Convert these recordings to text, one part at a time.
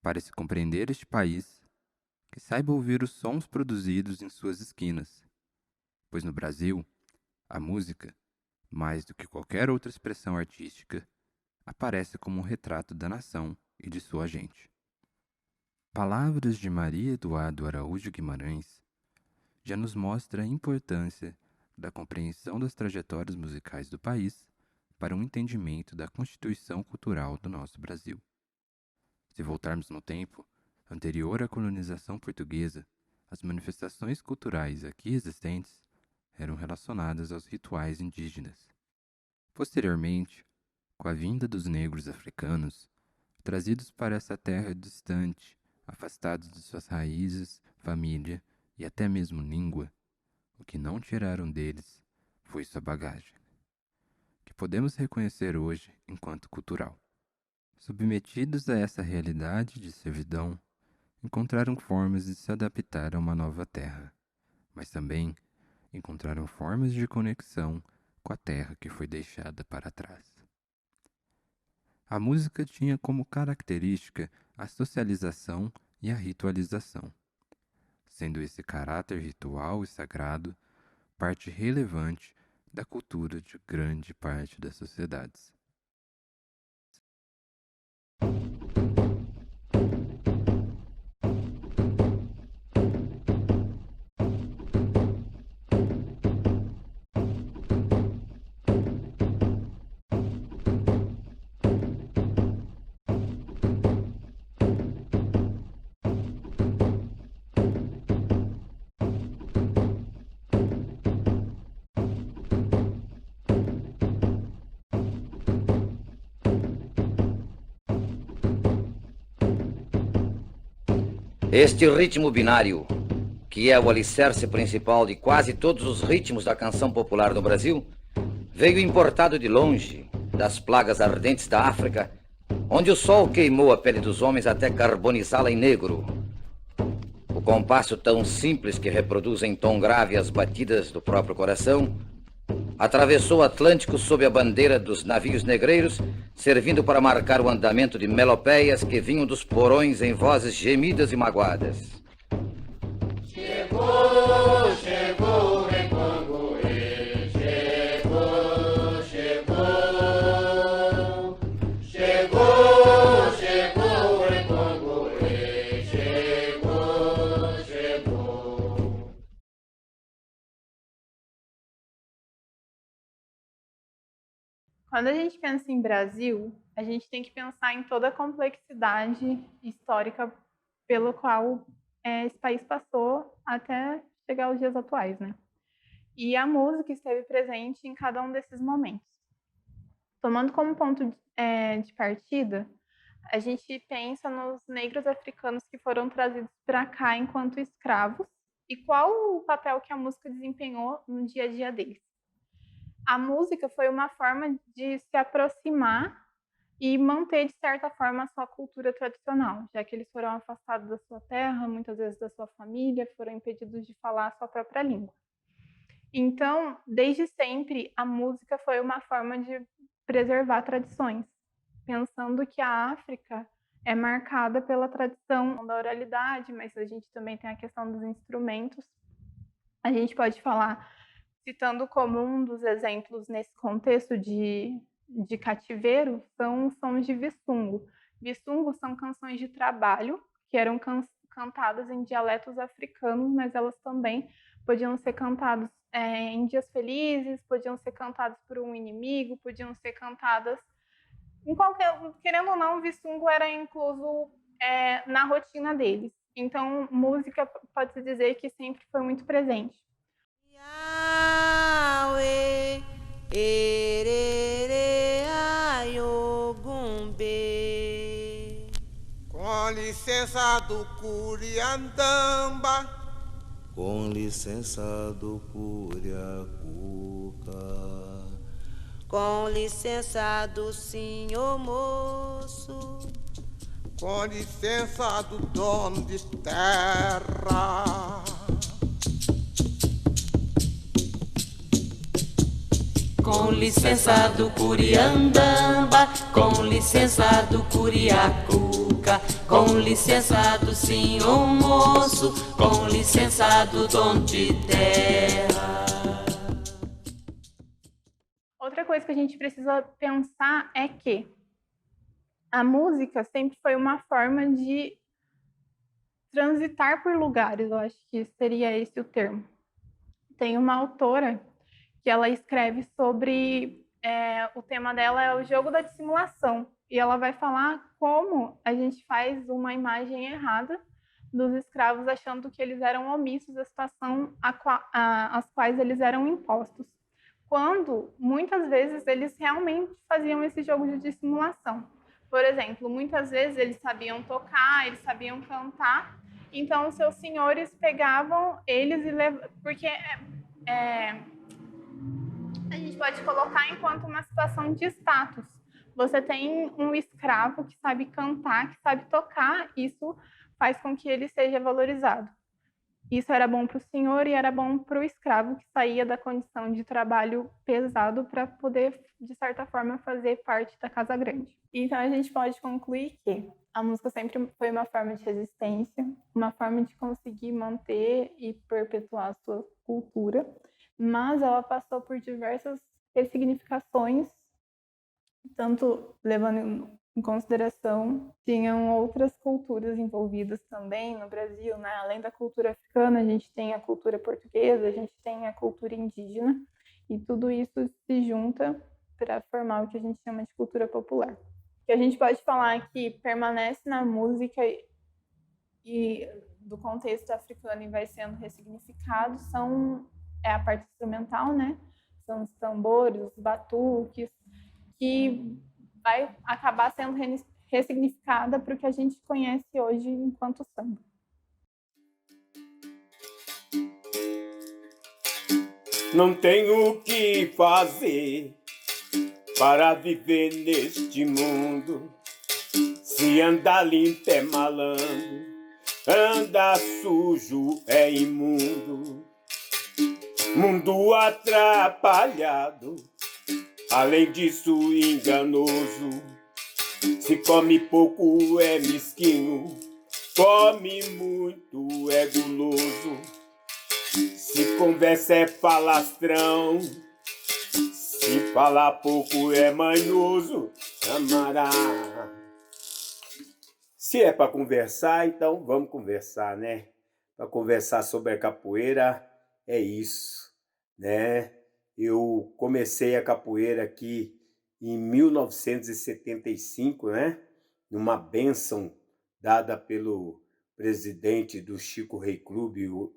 Para se compreender este país, que saiba ouvir os sons produzidos em suas esquinas, pois no Brasil, a música, mais do que qualquer outra expressão artística, aparece como um retrato da nação e de sua gente. Palavras de Maria Eduardo Araújo Guimarães já nos mostra a importância da compreensão das trajetórias musicais do país para um entendimento da constituição cultural do nosso Brasil. Se voltarmos no tempo anterior à colonização portuguesa, as manifestações culturais aqui existentes eram relacionadas aos rituais indígenas. Posteriormente, com a vinda dos negros africanos, trazidos para essa terra distante, afastados de suas raízes, família e até mesmo língua, o que não tiraram deles foi sua bagagem, que podemos reconhecer hoje enquanto cultural. Submetidos a essa realidade de servidão, encontraram formas de se adaptar a uma nova terra, mas também encontraram formas de conexão com a terra que foi deixada para trás. A música tinha como característica a socialização e a ritualização, sendo esse caráter ritual e sagrado parte relevante da cultura de grande parte das sociedades. Este ritmo binário, que é o alicerce principal de quase todos os ritmos da canção popular no Brasil, veio importado de longe, das plagas ardentes da África, onde o sol queimou a pele dos homens até carbonizá-la em negro. O compasso tão simples que reproduz em tom grave as batidas do próprio coração, atravessou o Atlântico sob a bandeira dos navios negreiros, servindo para marcar o andamento de melopeias que vinham dos porões em vozes gemidas e magoadas. Chegou, chegou, Recongoê, chegou, chegou. Chegou, chegou, Recongoê, chegou, chegou. Quando a gente pensa em Brasil, a gente tem que pensar em toda a complexidade histórica pelo qual esse país passou até chegar aos dias atuais, né? E a música esteve presente em cada um desses momentos. Tomando como ponto de partida, a gente pensa nos negros africanos que foram trazidos para cá enquanto escravos e qual o papel que a música desempenhou no dia a dia deles. A música foi uma forma de se aproximar e manter, de certa forma, a sua cultura tradicional, já que eles foram afastados da sua terra, muitas vezes da sua família, foram impedidos de falar a sua própria língua. Então, desde sempre, a música foi uma forma de preservar tradições, pensando que a África é marcada pela tradição da oralidade, mas a gente também tem a questão dos instrumentos. A gente pode falar, citando como um dos exemplos nesse contexto de cativeiro, são os sons de visungo. Visungo são canções de trabalho que eram cantadas em dialetos africanos, mas elas também podiam ser cantadas em dias felizes, podiam ser cantadas por um inimigo, podiam ser cantadas em qualquer... Querendo ou não, o visungo era incluso na rotina deles. Então, música pode-se dizer que sempre foi muito presente. Yahweh, erere, ayogumbe. Com licença do Curiandamba, com licença do Curiacuca, com licença do senhor moço, com licença do dono de terra. Com licença do Curiandamba, com licença do Curiacuca. música. Com licença do senhor moço, com licença do dono de terra. Outra coisa que a gente precisa pensar é que a música sempre foi uma forma de transitar por lugares, eu acho que seria esse o termo. Tem uma autora que ela escreve sobre, o tema dela é o jogo da dissimulação, e ela vai falar como a gente faz uma imagem errada dos escravos achando que eles eram omissos à situação às quais eles eram impostos, quando muitas vezes eles realmente faziam esse jogo de dissimulação. Por exemplo, muitas vezes eles sabiam tocar, eles sabiam cantar, então seus senhores pegavam eles e levavam, porque a gente pode colocar enquanto uma situação de status. Você tem um escravo que sabe cantar, que sabe tocar, isso faz com que ele seja valorizado. Isso era bom para o senhor e era bom para o escravo que saía da condição de trabalho pesado para poder, de certa forma, fazer parte da casa grande. Então a gente pode concluir que a música sempre foi uma forma de resistência, uma forma de conseguir manter e perpetuar a sua cultura, mas ela passou por diversas ressignificações, tanto levando em consideração, tinham outras culturas envolvidas também no Brasil, né? Além da cultura africana, a gente tem a cultura portuguesa, a gente tem a cultura indígena, e tudo isso se junta para formar o que a gente chama de cultura popular. O que a gente pode falar que permanece na música e do contexto africano e vai sendo ressignificado é a parte instrumental, né? São os tambores, os batuques, que vai acabar sendo ressignificada para o que a gente conhece hoje enquanto samba. Não tenho o que fazer para viver neste mundo. Se andar limpo é malandro, andar sujo é imundo. Mundo atrapalhado, além disso enganoso. Se come pouco é mesquinho, come muito é guloso. Se conversa é falastrão, se falar pouco é manhoso. Amará. Se é para conversar, então vamos conversar, né? Para conversar sobre a capoeira é isso, né? Eu comecei a capoeira aqui em 1975, né? Numa bênção dada pelo presidente do Chico Rei Clube, o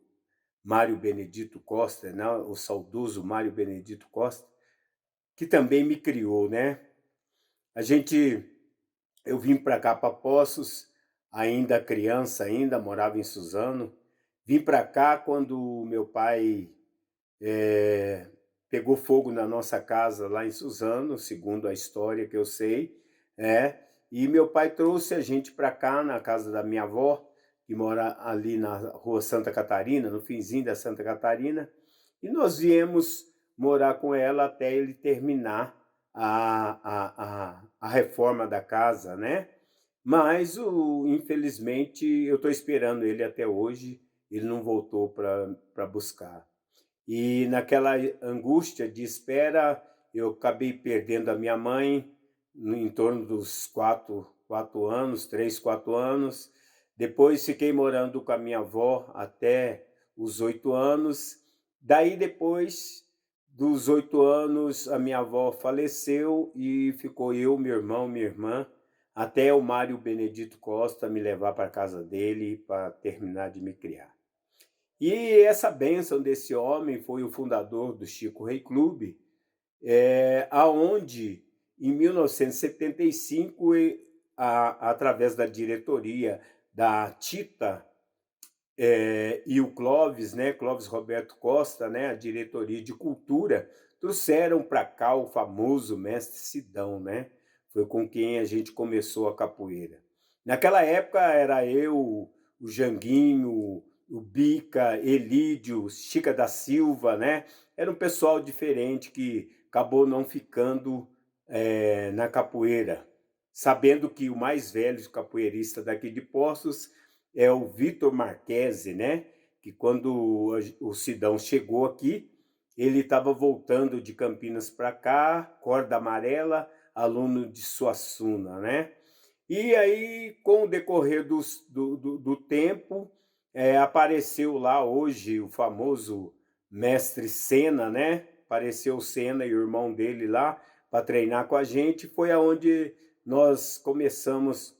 Mário Benedito Costa, né? O saudoso Mário Benedito Costa, que também me criou, né? Eu vim para cá, para Poços, ainda criança, morava em Suzano. Vim para cá quando meu pai pegou fogo na nossa casa lá em Suzano, segundo a história que eu sei, e meu pai trouxe a gente para cá, na casa da minha avó, que mora ali na rua Santa Catarina, no finzinho da Santa Catarina, e nós viemos morar com ela até ele terminar a reforma da casa, né? Mas, infelizmente, eu estou esperando ele até hoje, ele não voltou para buscar. E naquela angústia de espera, eu acabei perdendo a minha mãe em torno dos 3, 4 anos. Depois fiquei morando com a minha avó até os 8 anos. Daí, depois dos 8 anos, a minha avó faleceu e ficou eu, meu irmão, minha irmã, até o Mário Benedito Costa me levar para a casa dele para terminar de me criar. E essa bênção desse homem foi o fundador do Chico Rei Clube, aonde, em 1975, através da diretoria da Tita e o Clóvis, né, Clóvis Roberto Costa, né, a diretoria de cultura, trouxeram para cá o famoso mestre Sidão, né? Foi com quem a gente começou a capoeira. Naquela época era eu, o Janguinho, o Bica, Elídio, Chica da Silva, né? Era um pessoal diferente que acabou não ficando na capoeira. sabendo que o mais velho capoeirista daqui de Poços é o Vitor Marquese, né? Que quando o Sidão chegou aqui, ele estava voltando de Campinas para cá, corda amarela, aluno de Suassuna, né? E aí, com o decorrer do tempo, apareceu lá hoje o famoso mestre Sena, né? Apareceu o Sena e o irmão dele lá para treinar com a gente. Foi aonde nós começamos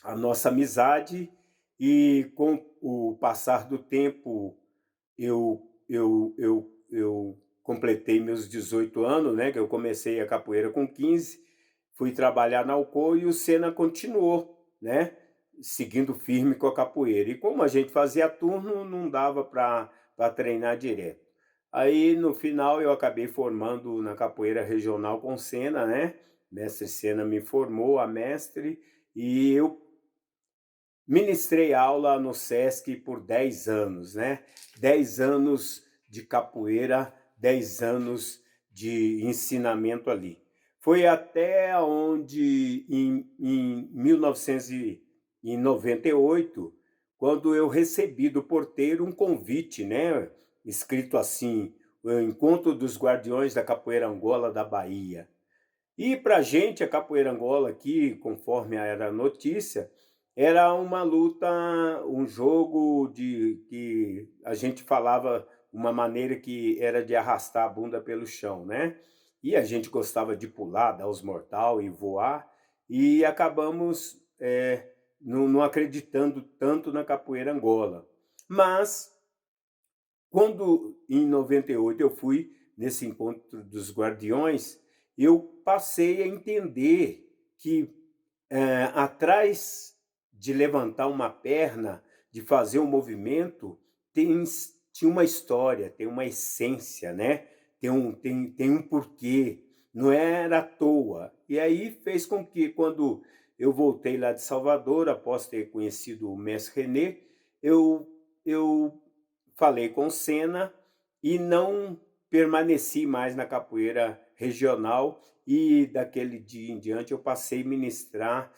a nossa amizade e com o passar do tempo eu completei meus 18 anos, né? Que eu comecei a capoeira com 15, fui trabalhar na Alcoa e o Sena continuou, né? Seguindo firme com a capoeira. E como a gente fazia turno, não dava para treinar direto. Aí, no final, eu acabei formando na capoeira regional com o Sena, né? Mestre Sena me formou a mestre e eu ministrei aula no SESC por 10 anos, né? 10 anos de capoeira, 10 anos de ensinamento ali. Foi até onde, em 1998, quando eu recebi do porteiro um convite, né? Escrito assim, o Encontro dos Guardiões da Capoeira Angola da Bahia. E para a gente, a Capoeira Angola aqui, conforme era a notícia, era uma luta, um jogo de que a gente falava uma maneira que era de arrastar a bunda pelo chão, né? E a gente gostava de pular, dar os mortal e voar, e acabamos não acreditando tanto na Capoeira Angola. Mas, quando em 98 eu fui nesse encontro dos Guardiões, eu passei a entender que atrás de levantar uma perna, de fazer um movimento, tinha uma história, tem uma essência, né? Tem um porquê, não era à toa. E aí fez com que, quando eu voltei lá de Salvador, após ter conhecido o mestre René, eu falei com o Sena e não permaneci mais na capoeira regional, e daquele dia em diante eu passei a ministrar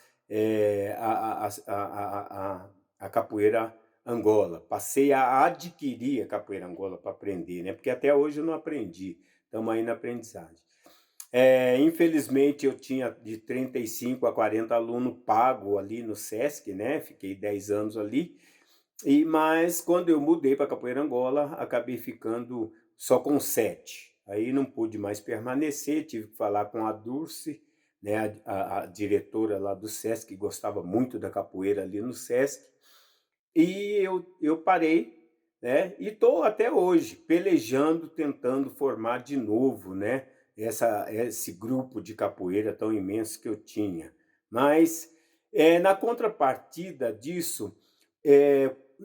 a capoeira Angola. Passei a adquirir a capoeira Angola para aprender, né? Porque até hoje eu não aprendi, estamos aí na aprendizagem. Infelizmente eu tinha de 35 a 40 alunos pago ali no SESC, né? Fiquei 10 anos ali, mas quando eu mudei para Capoeira Angola, acabei ficando só com 7. Aí não pude mais permanecer, tive que falar com a Dulce, né, a diretora lá do SESC, que gostava muito da capoeira ali no SESC, e eu parei, né, e estou até hoje pelejando, tentando formar de novo, né, esse grupo de capoeira tão imenso que eu tinha. Mas, na contrapartida disso,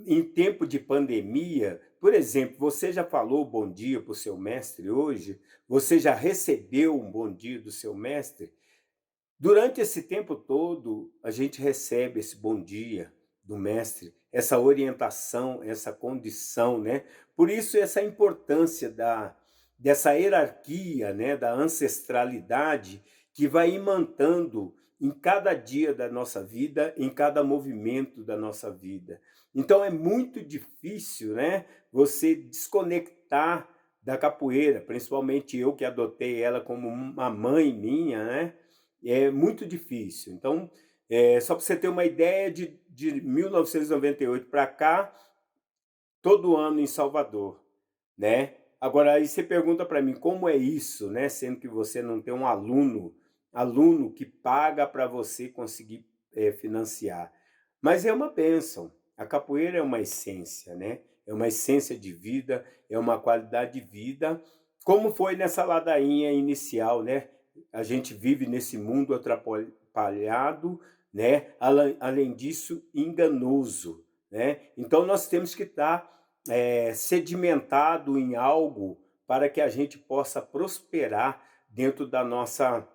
em tempo de pandemia, por exemplo, você já falou bom dia para o seu mestre hoje? Você já recebeu um bom dia do seu mestre? Durante esse tempo todo, a gente recebe esse bom dia do mestre, essa orientação, essa condição, né? Por isso, essa importância dessa hierarquia, né? Da ancestralidade que vai imantando em cada dia da nossa vida, em cada movimento da nossa vida. Então é muito difícil, né, você desconectar da capoeira, principalmente eu que adotei ela como uma mãe minha, né? É muito difícil. Então, só para você ter uma ideia, de 1998 para cá, todo ano em Salvador, né? Agora, aí você pergunta para mim, como é isso, né? Sendo que você não tem um aluno que paga para você conseguir financiar. Mas é uma bênção. A capoeira é uma essência, né? É uma essência de vida, é uma qualidade de vida, como foi nessa ladainha inicial, né? A gente vive nesse mundo atrapalhado, né? Além disso, enganoso, né? Então nós temos que estar sedimentado em algo para que a gente possa prosperar dentro da nossa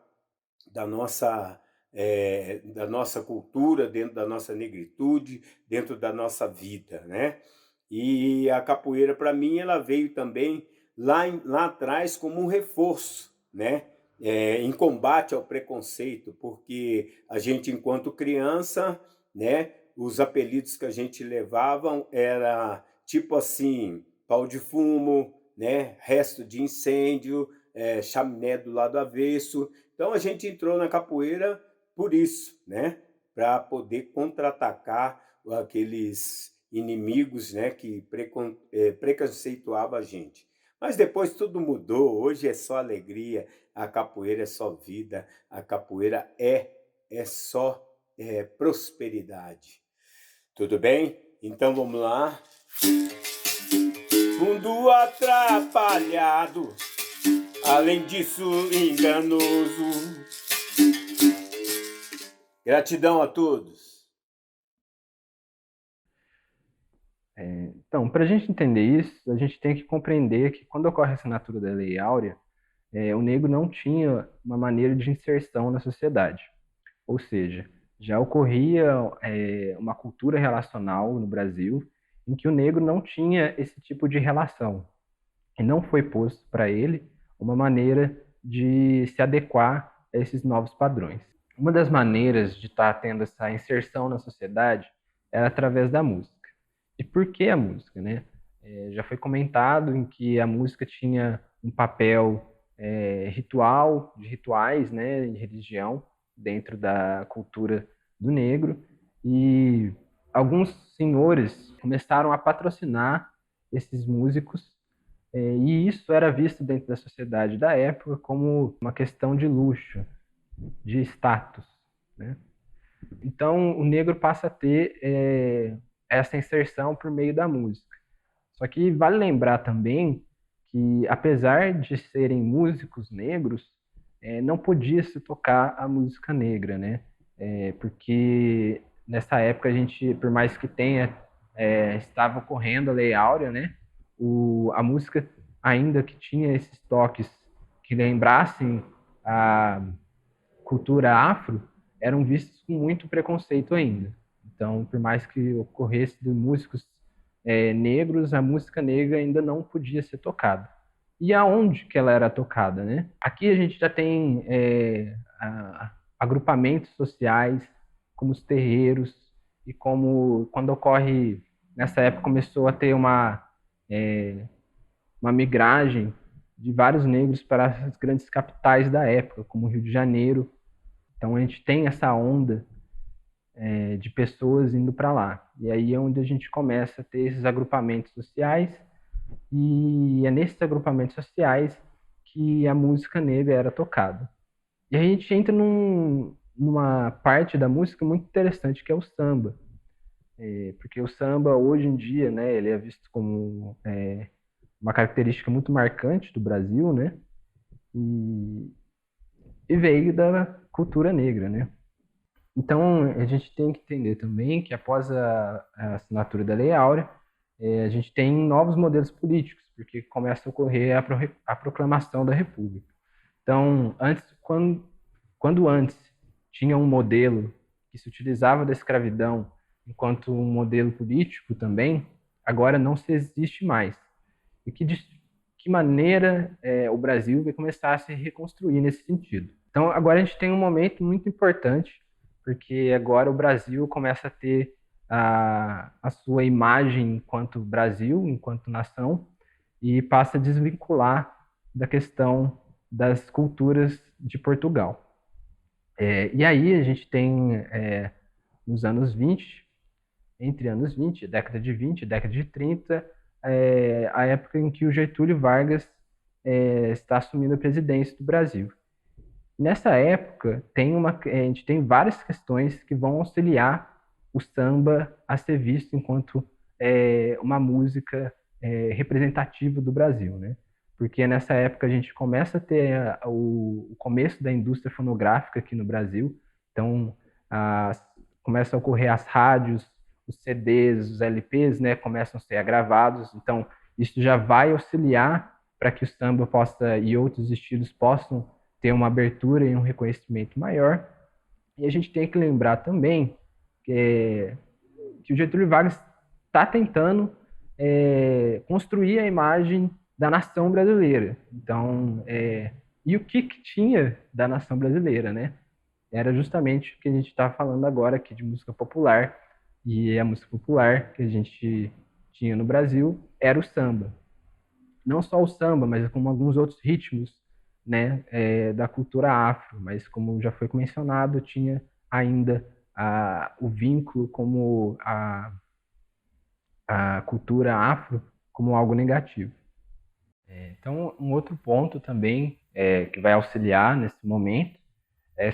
cultura, dentro da nossa negritude, dentro da nossa vida, né? E a capoeira, para mim, ela veio também lá atrás como um reforço, né? em combate ao preconceito, porque a gente, enquanto criança, né, os apelidos que a gente levava era tipo assim, pau de fumo, né, resto de incêndio, chaminé do lado avesso. Então a gente entrou na capoeira por isso, né, para poder contra-atacar aqueles inimigos, né, que preconceituavam a gente. Mas depois tudo mudou, hoje é só alegria, a capoeira é só vida, a capoeira é só prosperidade. Tudo bem? Então vamos lá. Mundo atrapalhado, além disso enganoso. Gratidão a todos. Então, para a gente entender isso, a gente tem que compreender que quando ocorre a assinatura da Lei Áurea, o negro não tinha uma maneira de inserção na sociedade. Ou seja, já ocorria uma cultura relacional no Brasil em que o negro não tinha esse tipo de relação. E não foi posto para ele uma maneira de se adequar a esses novos padrões. Uma das maneiras de estar tendo essa inserção na sociedade era através da música. E por que a música, né? Já foi comentado em que a música tinha um papel rituais, né, de religião, dentro da cultura do negro, e alguns senhores começaram a patrocinar esses músicos, e isso era visto dentro da sociedade da época como uma questão de luxo, de status, né? Então o negro passa a ter essa inserção por meio da música. Só que vale lembrar também que, apesar de serem músicos negros, não podia se tocar a música negra, né? Porque nessa época a gente, por mais que estava ocorrendo a Lei Áurea, né? A música, ainda que tinha esses toques que lembrassem a cultura afro, eram vistos com muito preconceito ainda. Então, por mais que ocorresse de músicos negros, a música negra ainda não podia ser tocada. E aonde que ela era tocada, né? Aqui a gente já tem agrupamentos sociais, como os terreiros, e como quando ocorre, nessa época começou a ter uma migragem de vários negros para as grandes capitais da época, como Rio de Janeiro. Então a gente tem essa onda de pessoas indo para lá. E aí é onde a gente começa a ter esses agrupamentos sociais, e é nesses agrupamentos sociais que a música negra era tocada. E a gente entra numa parte da música muito interessante, que é o samba. Porque o samba, hoje em dia, né, ele é visto como uma característica muito marcante do Brasil, né? E veio da cultura negra, né? Então, a gente tem que entender também que após a assinatura da Lei Áurea, a gente tem novos modelos políticos, porque começa a ocorrer a proclamação da República. Então, quando antes tinha um modelo que se utilizava da escravidão enquanto um modelo político também, agora não se existe mais. E de que maneira o Brasil vai começar a se reconstruir nesse sentido. Então, agora a gente tem um momento muito importante, porque agora o Brasil começa a ter a sua imagem enquanto Brasil, enquanto nação, e passa a desvincular da questão das culturas de Portugal. E aí a gente tem, nos anos 20, entre anos 20, década de 20, década de 30, a época em que o Getúlio Vargas está assumindo a presidência do Brasil. Nessa época, a gente tem várias questões que vão auxiliar o samba a ser visto enquanto uma música representativa do Brasil, né? Porque nessa época a gente começa a ter o começo da indústria fonográfica aqui no Brasil, então começam a ocorrer as rádios, os CDs, os LPs, né, começam a ser gravados, então isso já vai auxiliar para que o samba e outros estilos possam ter uma abertura e um reconhecimento maior. E a gente tem que lembrar também que o Getúlio Vargas está tentando construir a imagem da nação brasileira. Então, E o que tinha da nação brasileira, né? Era justamente o que a gente está falando agora aqui de música popular, e a música popular que a gente tinha no Brasil era o samba. Não só o samba, mas como alguns outros ritmos, né, da cultura afro, mas como já foi mencionado, tinha ainda o vínculo como a cultura afro como algo negativo. Então, um outro ponto também que vai auxiliar nesse momento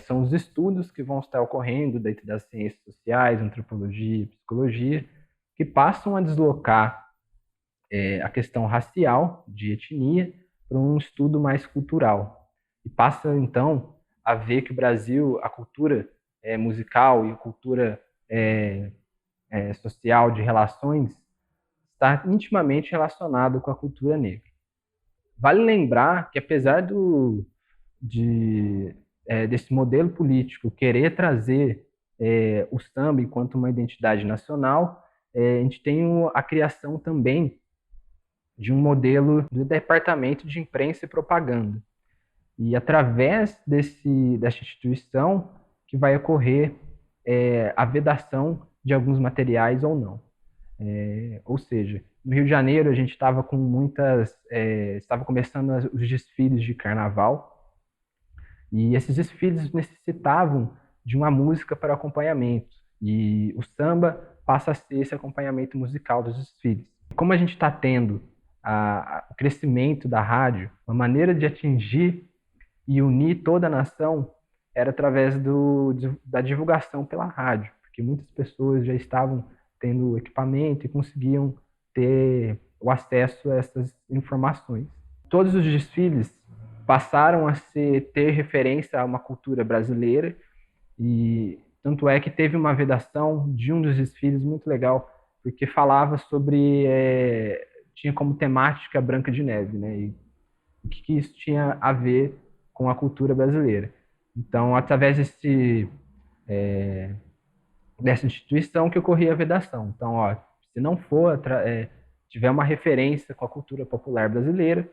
são os estudos que vão estar ocorrendo dentro das ciências sociais, antropologia e psicologia, que passam a deslocar a questão racial, de etnia, para um estudo mais cultural. E passa, então, a ver que o Brasil, a cultura musical e a cultura social de relações está intimamente relacionado com a cultura negra. Vale lembrar que, apesar desse modelo político querer trazer o samba enquanto uma identidade nacional, a gente tem a criação também de um modelo do Departamento de Imprensa e Propaganda. E através dessa instituição que vai ocorrer a vedação de alguns materiais ou não. Ou seja, no Rio de Janeiro a gente estava com estava começando os desfiles de carnaval, e esses desfiles necessitavam de uma música para acompanhamento, e o samba passa a ser esse acompanhamento musical dos desfiles. Como a gente está tendo o crescimento da rádio, uma maneira de atingir e unir toda a nação era através da divulgação pela rádio, porque muitas pessoas já estavam tendo equipamento e conseguiam ter o acesso a essas informações. Todos os desfiles passaram a ter referência a uma cultura brasileira, e tanto é que teve uma vedação de um dos desfiles muito legal, porque falava sobre tinha como temática Branca de Neve, né? E o que isso tinha a ver com a cultura brasileira. Então, através dessa instituição que ocorria a vedação. Então, se não tiver uma referência com a cultura popular brasileira,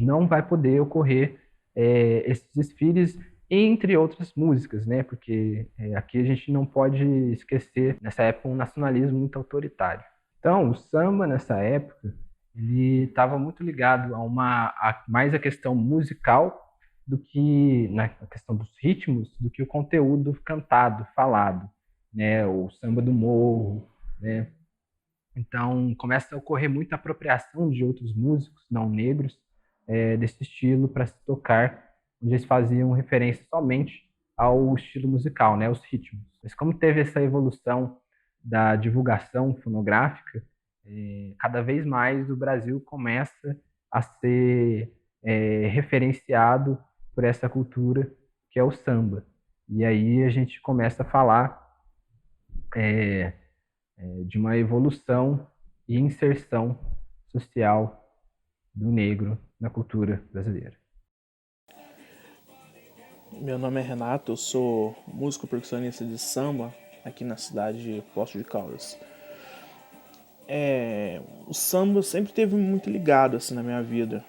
não vai poder ocorrer esses desfiles, entre outras músicas, né? Porque aqui a gente não pode esquecer, nessa época, um nacionalismo muito autoritário. Então, o samba, nessa época, ele estava muito ligado mais a questão musical do que na questão dos ritmos, do que o conteúdo cantado, falado, né? O samba do morro, né? Então começa a ocorrer muita apropriação de outros músicos não negros desse estilo para se tocar, onde eles faziam referência somente ao estilo musical, né? Os ritmos. Mas como teve essa evolução da divulgação fonográfica, cada vez mais o Brasil começa a ser referenciado por essa cultura que é o samba. E aí a gente começa a falar de uma evolução e inserção social do negro na cultura brasileira. Meu nome é Renato, eu sou músico percussionista de samba aqui na cidade de Poços de Caldas. O samba sempre esteve muito ligado assim na minha vida,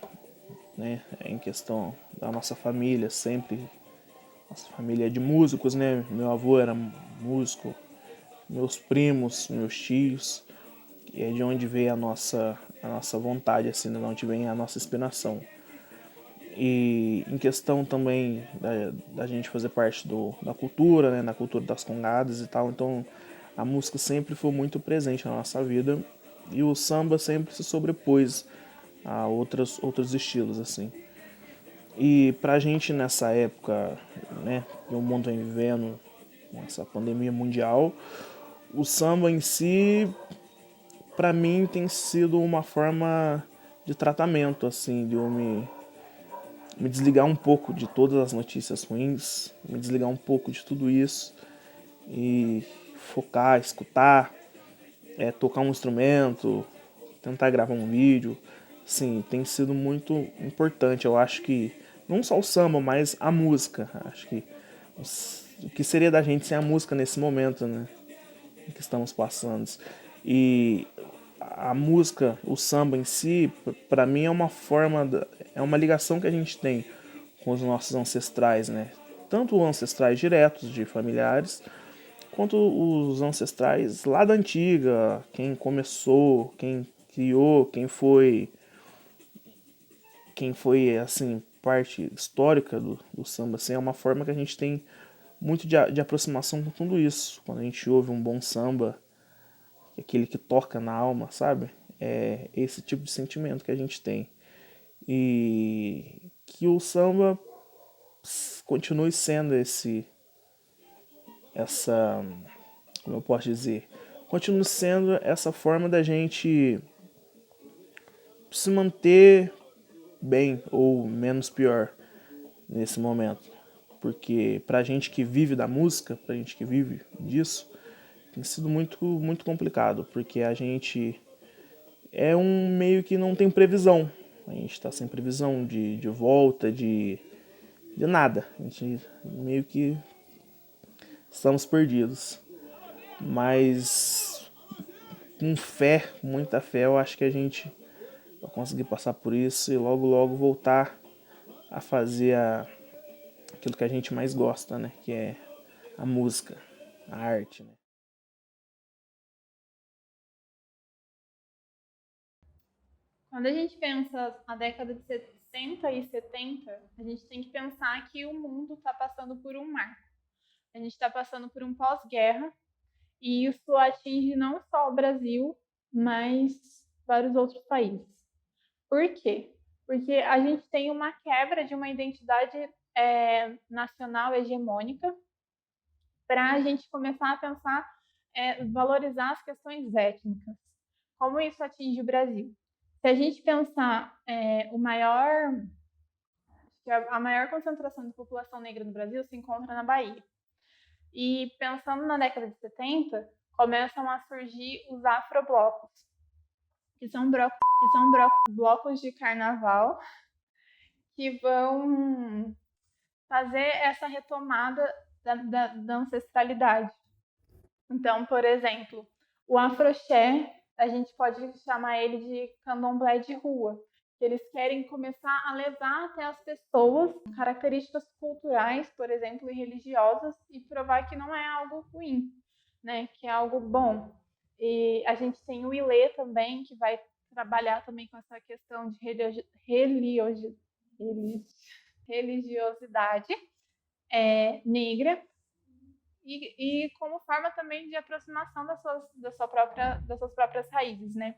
né? Em questão da nossa família, sempre. Nossa família é de músicos, né? Meu avô era músico, meus primos, meus tios, e é de onde veio a nossa vontade, assim, de onde vem a nossa inspiração. E em questão também da gente fazer parte da cultura, né? Na cultura das congadas e tal, então a música sempre foi muito presente na nossa vida, e o samba sempre se sobrepôs a outros estilos, assim. E pra gente nessa época, né, que o mundo vem vivendo, essa pandemia mundial, o samba em si, pra mim, tem sido uma forma de tratamento, assim, de eu me desligar um pouco de todas as notícias ruins, me desligar um pouco de tudo isso e focar, escutar, tocar um instrumento, tentar gravar um vídeo. Sim, tem sido muito importante. Eu acho que não só o samba, mas a música. Acho que o que seria da gente sem a música nesse momento, né, que estamos passando. E a música, o samba em si, para mim é uma forma, é uma ligação que a gente tem com os nossos ancestrais, né? Tanto ancestrais diretos de familiares, quanto os ancestrais lá da antiga, quem começou, quem criou, quem foi assim, parte histórica do samba, assim, é uma forma que a gente tem muito de aproximação com tudo isso. Quando a gente ouve um bom samba, aquele que toca na alma, sabe? É esse tipo de sentimento que a gente tem. E que o samba continue sendo como eu posso dizer, continue sendo essa forma da gente se manter bem ou menos pior nesse momento. Porque pra gente que vive da música, pra gente que vive disso, tem sido muito, muito complicado, porque a gente é um meio que não tem previsão. A gente tá sem previsão de volta, de nada. A gente meio que estamos perdidos. Mas com fé, muita fé, eu acho que a gente vai conseguir passar por isso e logo, logo voltar a fazer aquilo que a gente mais gosta, né? Que é a música, a arte, né? Quando a gente pensa na década de 60 e 70, a gente tem que pensar que o mundo está passando por um marco. A gente está passando por um pós-guerra e isso atinge não só o Brasil, mas vários outros países. Por quê? Porque a gente tem uma quebra de uma identidade nacional hegemônica para a gente começar a pensar, valorizar as questões étnicas. Como isso atinge o Brasil? Se a gente pensar a maior concentração de população negra no Brasil se encontra na Bahia. E pensando na década de 70, começam a surgir os afroblocos, que são blocos de carnaval que vão fazer essa retomada da ancestralidade. Então, por exemplo, o afroxé, a gente pode chamar ele de candomblé de rua, que eles querem começar a levar até as pessoas características culturais, por exemplo, e religiosas, e provar que não é algo ruim, né? Que é algo bom. E a gente tem o Ilê também, que vai trabalhar também com essa questão de religiosidade negra, e como forma também de aproximação das suas próprias raízes, né?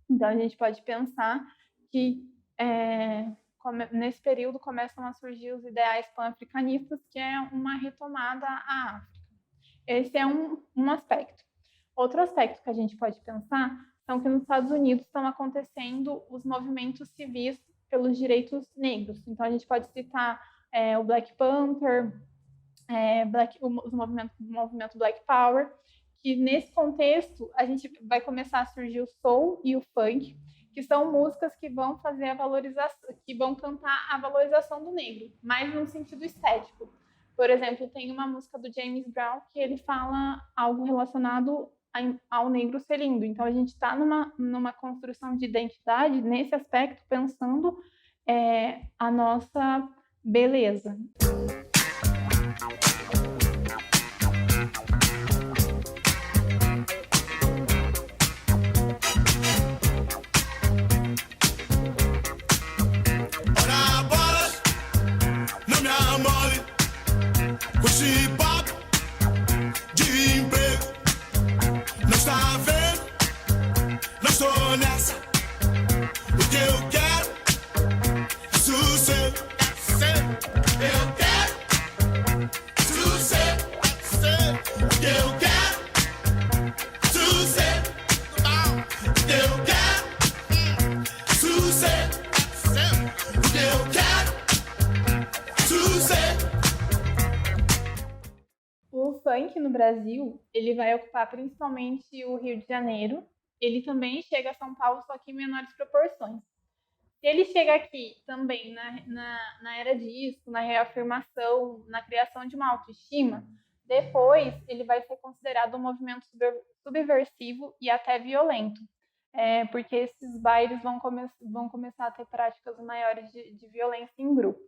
Então a gente pode pensar que nesse período começam a surgir os ideais pan-africanistas, que é uma retomada à África. Esse é um aspecto. Outro aspecto que a gente pode pensar são que nos Estados Unidos estão acontecendo os movimentos civis pelos direitos negros. Então a gente pode citar o Black Panther, o movimento Black Power, que nesse contexto a gente vai começar a surgir o soul e o funk, que são músicas que vão fazer a valorização, que vão cantar a valorização do negro, mas num sentido estético. Por exemplo, tem uma música do James Brown que ele fala algo relacionado ao negro ser lindo. Então a gente está numa construção de identidade nesse aspecto, pensando a nossa beleza. Esse papo de emprego não está vendo, não estou nessa. O que eu quero é sossego. Eu quero sossego. O que eu quero é sossego. O que eu quero é sossego. O que eu quero é sossego. O funk no Brasil, ele vai ocupar principalmente o Rio de Janeiro. Ele também chega a São Paulo, só que em menores proporções. Se ele chega aqui também na era disco, na reafirmação, na criação de uma autoestima, depois ele vai ser considerado um movimento subversivo e até violento. Porque esses bailes vão começar a ter práticas maiores de violência em grupo.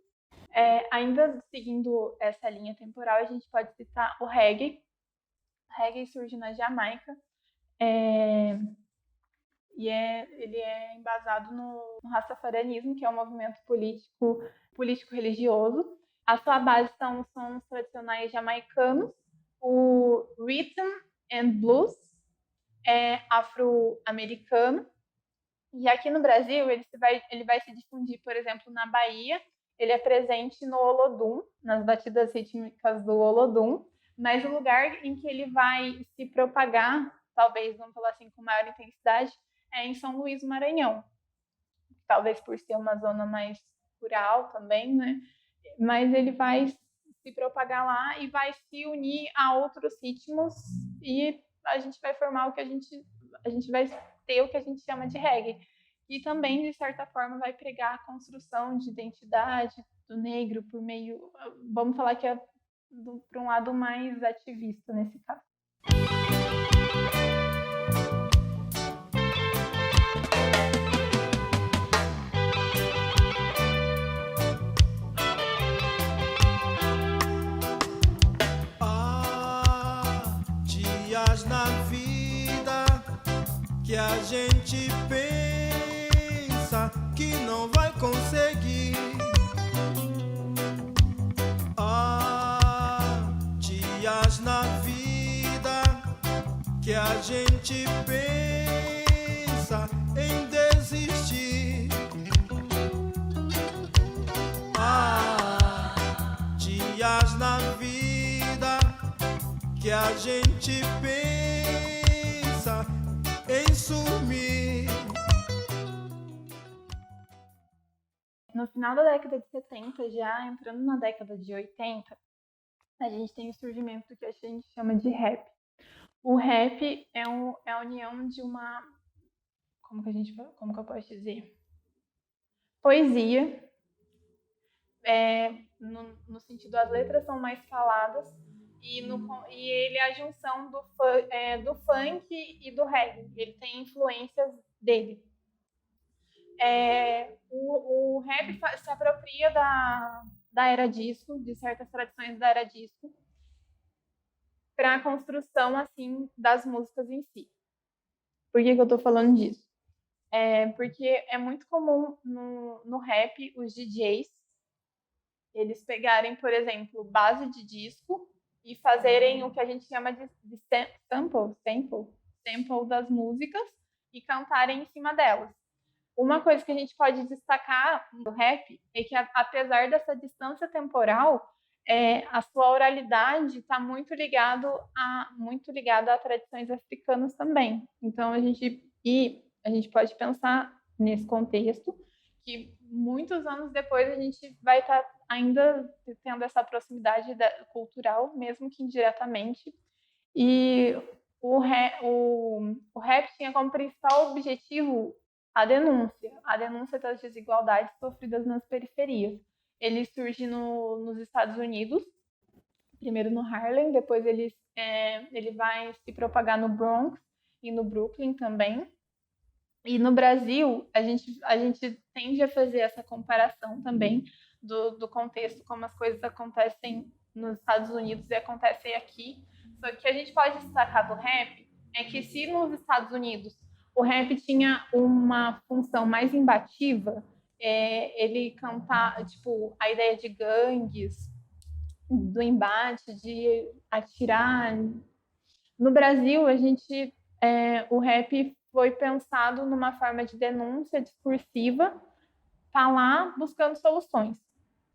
Ainda seguindo essa linha temporal, a gente pode citar o reggae. O reggae surge na Jamaica e ele é embasado no rastafarianismo, que é um movimento político-religioso. A sua base são os sons tradicionais jamaicanos, o rhythm and blues é afro-americano. E aqui no Brasil, ele vai se difundir, por exemplo, na Bahia. Ele é presente no Olodum, nas batidas rítmicas do Olodum, mas o lugar em que ele vai se propagar, talvez, vamos falar assim, com maior intensidade, é em São Luís do Maranhão. Talvez por ser uma zona mais rural também, né? Mas ele vai se propagar lá e vai se unir a outros ritmos e a gente vai formar a gente vai ter o que a gente chama de reggae. E também, de certa forma, vai pregar a construção de identidade do negro por meio, vamos falar que é para um lado mais ativista nesse caso. Dias na vida que a gente pensa que não vai conseguir. Dias na vida que a gente pensa em desistir. Dias na vida que a gente pensa em sumir. No final da década de 70, já entrando na década de 80, a gente tem o surgimento do que a gente chama de rap. O rap é a união de uma, como que eu posso dizer? Poesia, no sentido, as letras são mais faladas, e ele é a junção do funk e do reggae. Ele tem influências dele. O rap se apropria da era disco, de certas tradições da era disco, para a construção assim das músicas em si. Por que eu estou falando disso? Porque é muito comum no rap os DJs eles pegarem, por exemplo, base de disco e fazerem o que a gente chama de sample das músicas e cantarem em cima delas. Uma coisa que a gente pode destacar no rap é que, apesar dessa distância temporal, a sua oralidade está muito ligada a tradições africanas também. Então, a gente pode pensar nesse contexto que muitos anos depois a gente vai estar ainda tendo essa proximidade cultural, mesmo que indiretamente. E o rap tinha como principal objetivo a denúncia das desigualdades sofridas nas periferias. Ele surge nos Estados Unidos, primeiro no Harlem, depois ele vai se propagar no Bronx e no Brooklyn também. E no Brasil, a gente tende a fazer essa comparação também do contexto, como as coisas acontecem nos Estados Unidos e acontecem aqui. Só que a gente pode destacar do rap é que se nos Estados Unidos o rap tinha uma função mais imbativa, ele cantar, tipo, a ideia de gangues, do embate, de atirar. No Brasil, o rap foi pensado numa forma de denúncia discursiva, falar buscando soluções.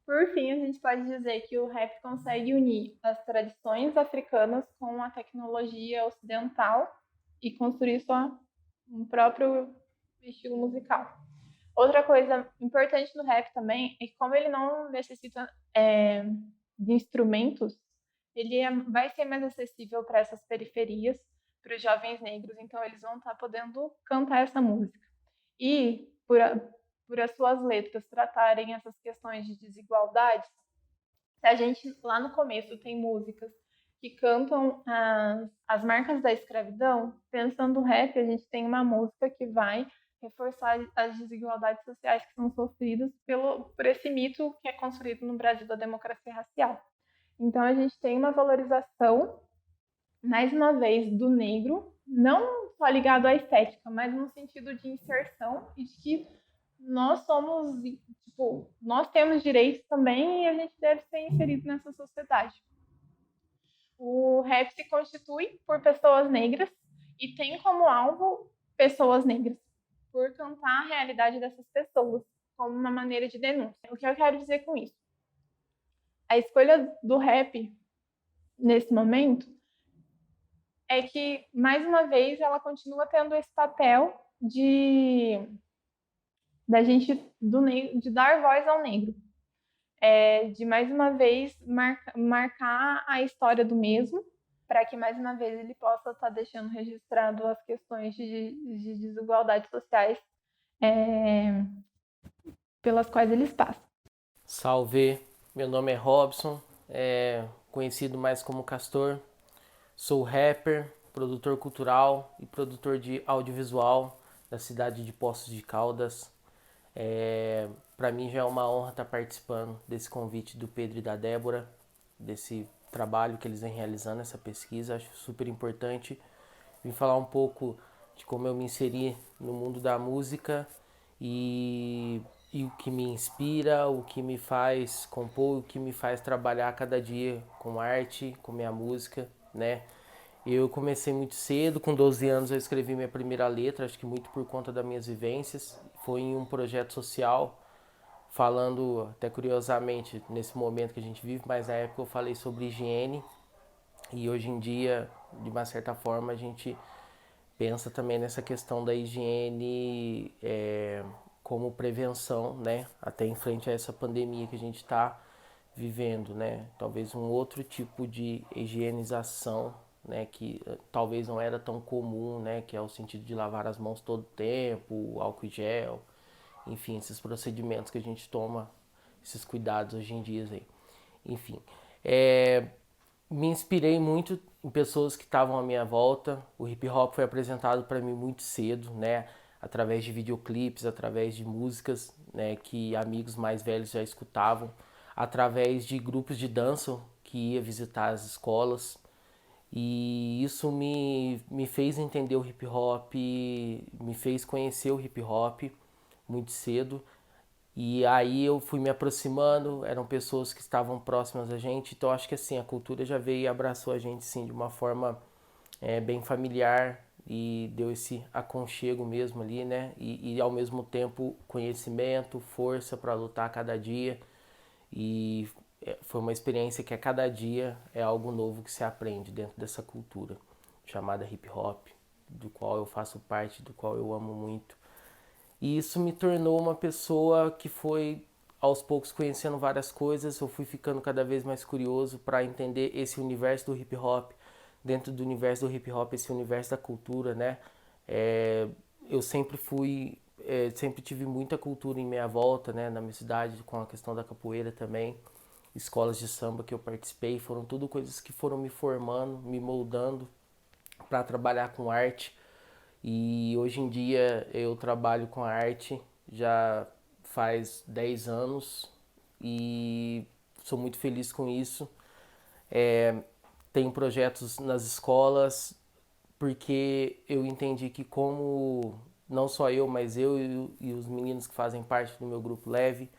Por fim, a gente pode dizer que o rap consegue unir as tradições africanas com a tecnologia ocidental e construir um próprio estilo musical. Outra coisa importante no rap também é que, como ele não necessita de instrumentos, ele vai ser mais acessível para essas periferias, para os jovens negros, então eles vão estar podendo cantar essa música. E, por as suas letras tratarem essas questões de desigualdades, se a gente, lá no começo, tem músicas que cantam as marcas da escravidão, pensando no rap, a gente tem uma música que vai reforçar as desigualdades sociais que são sofridas por esse mito que é construído no Brasil da democracia racial. Então, a gente tem uma valorização, mais uma vez, do negro, não só ligado à estética, mas no sentido de inserção e de que nós somos, tipo, nós temos direitos também e a gente deve ser inserido nessa sociedade. O rap se constitui por pessoas negras e tem como alvo pessoas negras, por cantar a realidade dessas pessoas como uma maneira de denúncia. O que eu quero dizer com isso? A escolha do rap nesse momento é que, mais uma vez, ela continua tendo esse papel da gente, de dar voz ao negro. De, mais uma vez, marcar a história do mesmo, para que, mais uma vez, ele possa estar deixando registrado as questões de desigualdades sociais pelas quais eles passam. Salve, meu nome é Robson, conhecido mais como Castor. Sou rapper, produtor cultural e produtor de audiovisual da cidade de Poços de Caldas. Para mim já é uma honra estar participando desse convite do Pedro e da Débora, desse trabalho que eles vêm realizando, essa pesquisa. Acho super importante. Vim falar um pouco de como eu me inseri no mundo da música e o que me inspira, o que me faz compor, o que me faz trabalhar cada dia com arte, com minha música, né? Eu comecei muito cedo, com 12 anos eu escrevi minha primeira letra, acho que muito por conta das minhas vivências. Foi em um projeto social, falando, até curiosamente, nesse momento que a gente vive, mas na época eu falei sobre higiene. E hoje em dia, de uma certa forma, a gente pensa também nessa questão da higiene como prevenção, né? Até em frente a essa pandemia que a gente está vivendo, né? Talvez um outro tipo de higienização, né, que talvez não era tão comum, né, que é o sentido de lavar as mãos todo tempo, álcool e gel, enfim, esses procedimentos que a gente toma, esses cuidados hoje em dia aí. Enfim, me inspirei muito em pessoas que estavam à minha volta. O hip hop foi apresentado para mim muito cedo, né, através de videoclipes, através de músicas, né, que amigos mais velhos já escutavam, através de grupos de dança que ia visitar as escolas. E isso me fez entender o hip hop, me fez conhecer o hip hop muito cedo. E aí eu fui me aproximando, eram pessoas que estavam próximas a gente. Então acho que assim, a cultura já veio e abraçou a gente sim, de uma forma bem familiar e deu esse aconchego mesmo ali, né? E ao mesmo tempo conhecimento, força para lutar cada dia. E foi uma experiência que a cada dia é algo novo que se aprende dentro dessa cultura chamada hip hop, do qual eu faço parte, do qual eu amo muito. E isso me tornou uma pessoa que foi aos poucos conhecendo várias coisas. Eu fui ficando cada vez mais curioso para entender esse universo do hip hop, dentro do universo do hip hop, esse universo da cultura, né? Eu sempre sempre tive muita cultura em minha volta, né? Na minha cidade, com a questão da capoeira também. Escolas de samba que eu participei, foram tudo coisas que foram me formando, me moldando para trabalhar com arte. E hoje em dia eu trabalho com arte já faz 10 anos e sou muito feliz com isso. Tenho projetos nas escolas porque eu entendi que como não só eu, mas eu e os meninos que fazem parte do meu grupo Leve,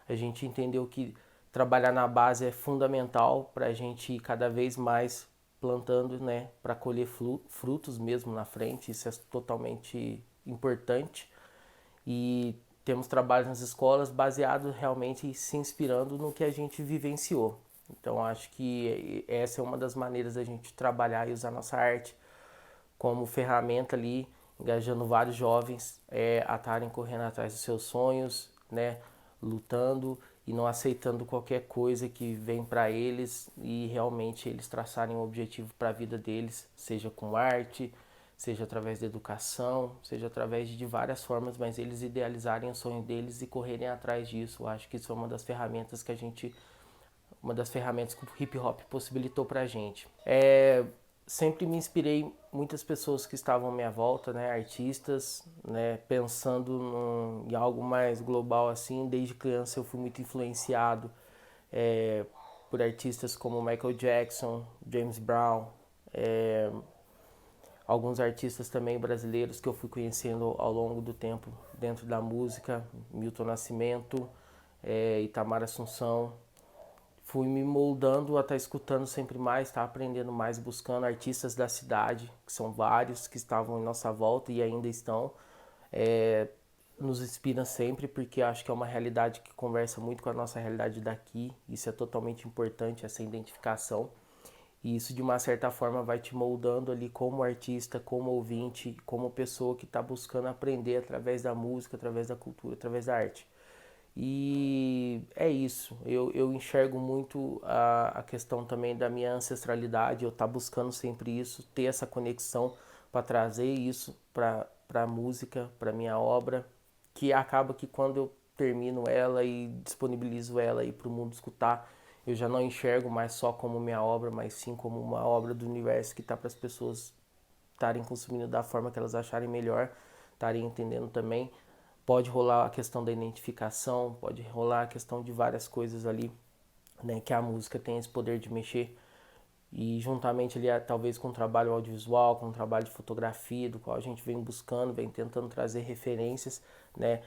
a gente entendeu que trabalhar na base é fundamental para a gente ir cada vez mais plantando, né, para colher frutos mesmo na frente. Isso é totalmente importante. E temos trabalhos nas escolas baseados realmente se inspirando no que a gente vivenciou. Então acho que essa é uma das maneiras da gente trabalhar e usar nossa arte como ferramenta ali, engajando vários jovens a estarem correndo atrás dos seus sonhos, né, lutando e não aceitando qualquer coisa que vem para eles e realmente eles traçarem um objetivo para a vida deles, seja com arte, seja através da educação, seja através de várias formas, mas eles idealizarem o sonho deles e correrem atrás disso. Eu acho que isso é uma das ferramentas que o hip hop possibilitou para a gente. sempre me inspirei muitas pessoas que estavam à minha volta, né, artistas, né, pensando em algo mais global assim. Desde criança eu fui muito influenciado por artistas como Michael Jackson, James Brown, alguns artistas também brasileiros que eu fui conhecendo ao longo do tempo dentro da música, Milton Nascimento, Itamar Assunção. Fui me moldando a estar escutando sempre mais, estar aprendendo mais, buscando artistas da cidade, que são vários, que estavam em nossa volta e ainda estão. Nos inspira sempre, porque acho que é uma realidade que conversa muito com a nossa realidade daqui. Isso é totalmente importante, essa identificação. E isso, de uma certa forma, vai te moldando ali como artista, como ouvinte, como pessoa que está buscando aprender através da música, através da cultura, através da arte. E é isso, eu enxergo muito a questão também da minha ancestralidade, eu estar buscando sempre isso, ter essa conexão para trazer isso para a música, para minha obra, que acaba que quando eu termino ela e disponibilizo ela aí para o mundo escutar, eu já não enxergo mais só como minha obra, mas sim como uma obra do universo que está para as pessoas estarem consumindo da forma que elas acharem melhor, estarem entendendo também. Pode rolar a questão da identificação, pode rolar a questão de várias coisas ali, né, que a música tem esse poder de mexer. E juntamente ali, talvez com o trabalho audiovisual, com o trabalho de fotografia, do qual a gente vem buscando, vem tentando trazer referências, né,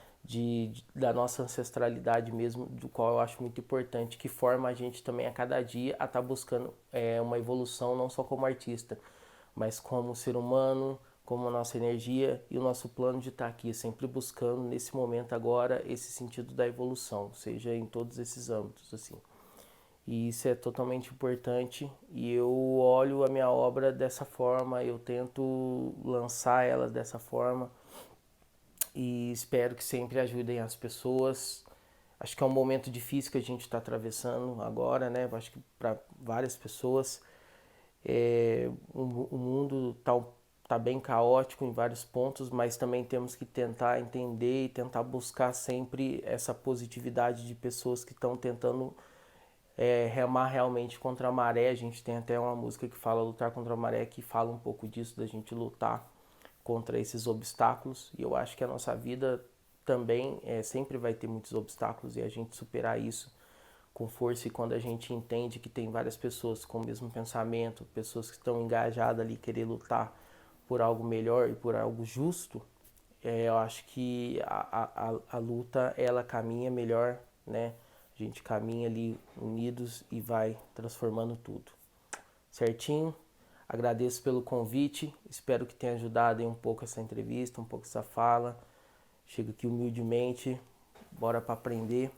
da nossa ancestralidade mesmo, do qual eu acho muito importante, que forma a gente também a cada dia a estar buscando uma evolução, não só como artista, mas como ser humano, como a nossa energia e o nosso plano de estar aqui, sempre buscando nesse momento agora esse sentido da evolução, seja em todos esses âmbitos, assim. E isso é totalmente importante e eu olho a minha obra dessa forma, eu tento lançar ela dessa forma e espero que sempre ajudem as pessoas. Acho que é um momento difícil que a gente está atravessando agora, né? Acho que para várias pessoas o mundo tá bem caótico em vários pontos, mas também temos que tentar entender e tentar buscar sempre essa positividade de pessoas que estão tentando remar realmente contra a maré. A gente tem até uma música que fala lutar contra a maré, que fala um pouco disso, da gente lutar contra esses obstáculos. E eu acho que a nossa vida também sempre vai ter muitos obstáculos e a gente superar isso com força. E quando a gente entende que tem várias pessoas com o mesmo pensamento, pessoas que estão engajadas ali, querer lutar por algo melhor e por algo justo, eu acho que a luta, ela caminha melhor, né? A gente caminha ali unidos e vai transformando tudo. Certinho? Agradeço pelo convite, espero que tenha ajudado aí um pouco essa entrevista, um pouco essa fala. Chego aqui humildemente, bora para aprender.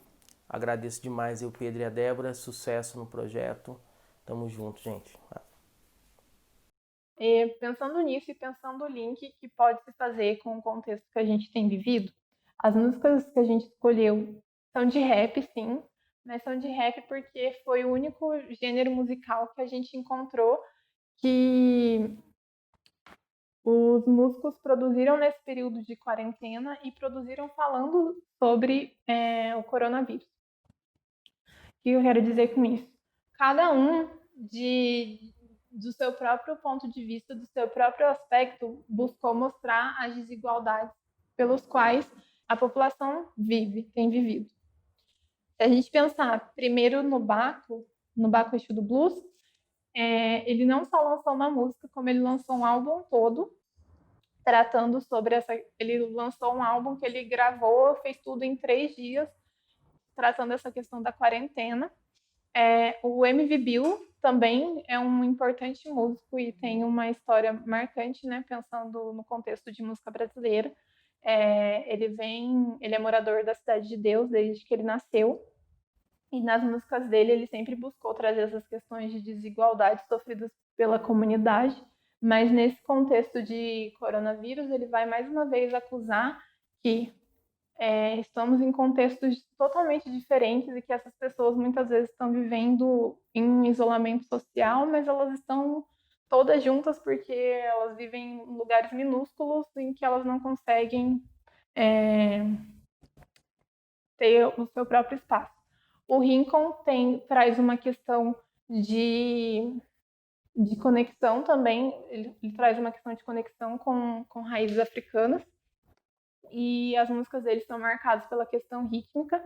Agradeço demais eu, Pedro e a Débora, sucesso no projeto. Tamo junto, gente. Pensando nisso e pensando o link que pode se fazer com o contexto que a gente tem vivido, as músicas que a gente escolheu são de rap, sim, mas são de rap porque foi o único gênero musical que a gente encontrou que os músicos produziram nesse período de quarentena e produziram falando sobre o coronavírus. O que eu quero dizer com isso? Cada um do seu próprio ponto de vista, do seu próprio aspecto, buscou mostrar as desigualdades pelos quais a população tem vivido. Se a gente pensar primeiro no Baco Exu do Blues, ele não só lançou uma música, como ele lançou um álbum todo, tratando sobre ele lançou um álbum que ele gravou, fez tudo em 3 dias, tratando essa questão da quarentena. O MV Bill também é um importante músico e tem uma história marcante, né? Pensando no contexto de música brasileira. Ele é morador da Cidade de Deus desde que ele nasceu. E nas músicas dele ele sempre buscou trazer essas questões de desigualdade sofridas pela comunidade. Mas nesse contexto de coronavírus, ele vai mais uma vez acusar que estamos em contextos totalmente diferentes e que essas pessoas muitas vezes estão vivendo em isolamento social, mas elas estão todas juntas porque elas vivem em lugares minúsculos em que elas não conseguem ter o seu próprio espaço. O Rincon traz uma questão de de conexão também, ele traz uma questão de conexão com raízes africanas, e as músicas dele são marcadas pela questão rítmica,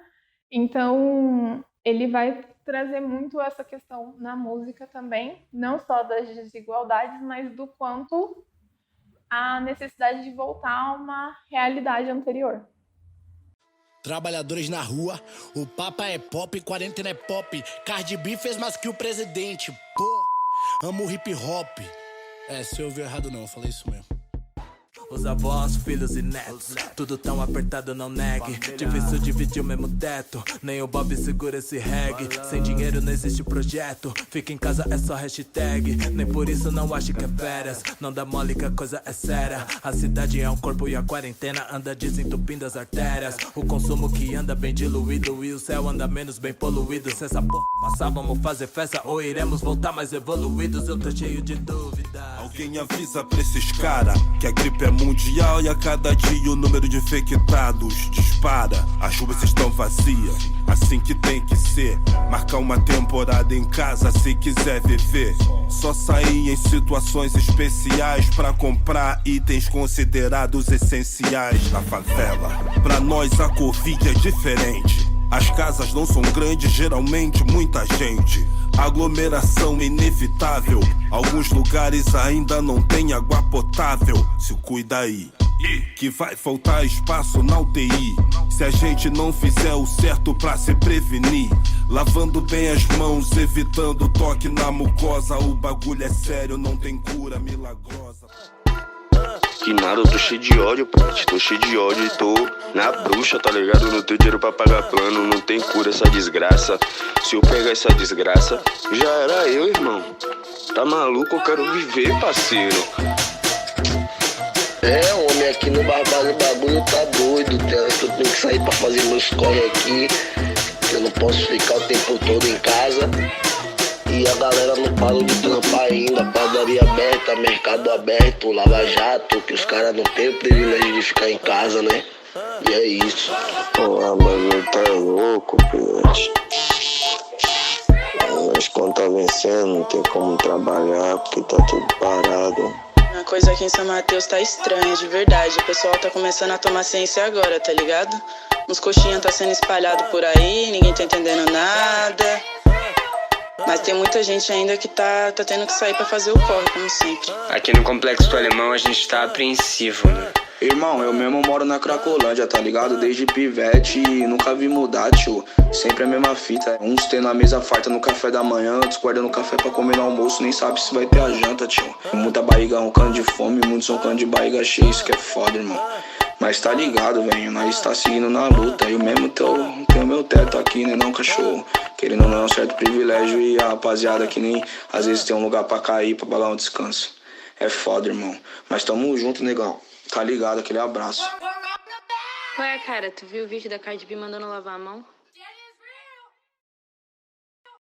então ele vai trazer muito essa questão na música também, não só das desigualdades, mas do quanto a necessidade de voltar a uma realidade anterior. Trabalhadores na rua, o Papa é pop, quarentena é pop. Cardi B fez mais que o presidente, pô. Amo hip hop. Se eu ouvi errado não, eu falei isso mesmo. Os avós, filhos e netos, tudo tão apertado, não negue. Difícil dividir o mesmo teto, nem o Bob segura esse reggae. Sem dinheiro não existe projeto, fica em casa é só hashtag. Nem por isso não acho que é férias, não dá mole que a coisa é séria. A cidade é um corpo e a quarentena anda desentupindo as artérias. O consumo que anda bem diluído e o céu anda menos bem poluído. Se essa porra passar, vamos fazer festa ou iremos voltar mais evoluídos? Eu tô cheio de dúvidas. Alguém avisa pra esses cara que a gripe é mundial e a cada dia o número de infectados dispara. As ruas estão vazias, assim que tem que ser. Marcar uma temporada em casa se quiser viver. Só sair em situações especiais pra comprar itens considerados essenciais na favela. Pra nós a Covid é diferente. As casas não são grandes, geralmente muita gente. Aglomeração inevitável. Alguns lugares ainda não tem água potável. Se cuida aí, que vai faltar espaço na UTI. Se a gente não fizer o certo pra se prevenir, lavando bem as mãos, evitando toque na mucosa. O bagulho é sério, não tem cura milagrosa. Que nada, eu tô cheio de ódio, Pet. Tô cheio de ódio e tô na bruxa, tá ligado? Não tenho dinheiro pra pagar plano, não tem cura essa desgraça. Se eu pegar essa desgraça, já era eu, irmão. Tá maluco? Eu quero viver, parceiro. Homem, aqui no Barbado o bagulho tá doido. Eu tenho que sair pra fazer meus corre aqui. Eu não posso ficar o tempo todo em casa. E a galera não parou de trampar ainda. Padaria aberta, mercado aberto, Lava Jato. Que os caras não têm o privilégio de ficar em casa, né? E é isso. Porra, mas tá louco, Pet. As contas vencendo, não tem como trabalhar porque tá tudo parado. A coisa aqui em São Mateus tá estranha, de verdade. O pessoal tá começando a tomar ciência agora, tá ligado? Uns coxinhas tá sendo espalhado por aí, ninguém tá entendendo nada. Mas tem muita gente ainda que tá tendo que sair pra fazer o corre, como sempre. Aqui no Complexo do Alemão a gente tá apreensivo, né? Irmão, eu mesmo moro na Cracolândia, tá ligado? Desde pivete e nunca vi mudar, tio. Sempre a mesma fita. Uns tendo a mesa farta no café da manhã, outros guardando café pra comer no almoço, nem sabe se vai ter a janta, tio. Muita barriga roncando de fome, muitos roncando de barriga cheia, isso que é foda, irmão. Mas tá ligado, velho, nós tá seguindo na luta. Eu mesmo tenho meu teto aqui, né, não, cachorro? Querendo ou não, é um certo privilégio e a rapaziada que nem às vezes tem um lugar pra cair, pra pagar um descanso. É foda, irmão. Mas tamo junto, negão. Tá ligado, aquele abraço. Ué, cara, tu viu o vídeo da Cardi B mandando lavar a mão?